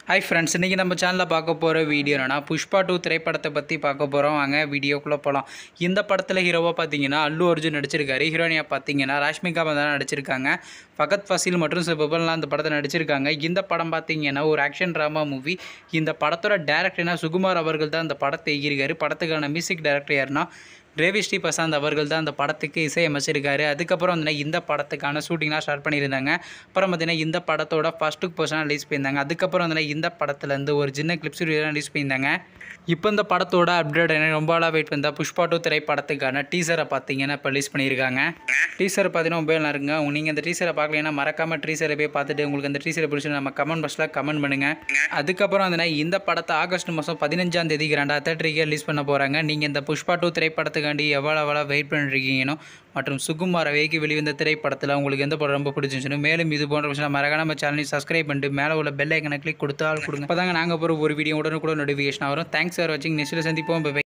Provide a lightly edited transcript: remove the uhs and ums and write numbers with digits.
Hi friends, இன்றைக்கி நம்ம சேனலில் பார்க்க போகிற வீடியோ என்னன்னா புஷ்பா 2 திரைப்படத்தை பற்றி பார்க்க போகிறோம். வாங்க வீடியோக்குள்ளே போகலாம். இந்த படத்தில் ஹீரோவாக பார்த்தீங்கன்னா அல்லு அர்ஜுன் நடிச்சிருக்காரு. ஹீரோயினியாக பார்த்தீங்கன்னா ராஷ்மிகா மந்தனா நடிச்சிருக்காங்க. ஃபகத் ஃபாசில் மற்றும் சிபபல்லாம் அந்த படத்தை நடிச்சிருக்காங்க. இந்த படம் பார்த்தீங்கன்னா ஒரு ஆக்ஷன் ட்ராமா மூவி. இந்த படத்தோட டேரக்டர்னா சுகுமார் அவர்கள் தான் இந்த படத்தை இயக்கியிருக்காரு. படத்துக்கான மியூசிக் டைரக்டர் யாருன்னா ரவி ஸ்ரீ பிரசாந்த் அவர்கள் தான் அந்த படத்துக்கு இசையமைச்சிருக்காரு. அதுக்கப்புறம் வந்து இந்த படத்துக்கான ஷூட்டிங்லாம் ஸ்டார்ட் பண்ணியிருந்தாங்க. அப்புறம் பார்த்தீங்கன்னா இந்த படத்தோட ஃபர்ஸ்ட் லுக் போஸ்டர் ரிலீஸ் பண்ணியிருந்தாங்க. அதுக்கப்புறம் வந்து இந்த படத்துலேருந்து ஒரு சின்ன கிளிப்ஸ் ரிலீஸ் பண்ணியிருந்தாங்க. இப்போ இந்த படத்தோட அப்டேட் என்ன ரொம்ப நாளாக வெயிட் பண்ணா புஷ்பா 2 திரைப்படத்துக்கான டீசரை பார்த்தீங்கன்னா இப்போ ரிலீஸ் பண்ணியிருக்காங்க. டீசரை பார்த்தீங்கன்னா மொபைல் இருக்குங்க. நீங்கள் இந்த டீசரை பார்க்கலன்னா மறக்காமல் டீசரை போய் பார்த்துட்டு உங்களுக்கு அந்த டீசரை பிடிச்சி நம்ம கமெண்ட் பாக்ஸில் கமெண்ட் பண்ணுங்கள். அதுக்கப்புறம் வந்து இந்த படத்தை ஆகஸ்ட் மாதம் 15ஆம் தேதி 2030 ரிலீஸ் பண்ண போகிறாங்க. நீங்கள் இந்த புஷ்பா 2 திரைப்படத்துக்காண்டி எவ்வளோ வெயிட் பண்ணிருக்கீங்கன்னு மற்றும் சுகுமார் வேகி வெளிவந்த திரைப்படத்தில் உங்களுக்கு எந்த படம் ரொம்ப பிடிச்சிருந்துச்சுன்னு மேலும் இது போன்ற விஷயம் மறக்காம நம்ம சேனலையும் சப்ஸ்கிரைப் பண்ணிட்டு மேலே உள்ள பெல் ஐக்கனை கிளிக் கொடுத்து ஆள் கொடுங்க. அப்போ தாங்க நாங்கள் போகிற ஒரு வீடியோ உடனுக்குடன் நோட்டிஃபிகேஷன் வரும். தேங்க்ஸ் ஃபார் வாட்சிங். நெக்ஸ்ட்டில் சந்திப்போம். பை.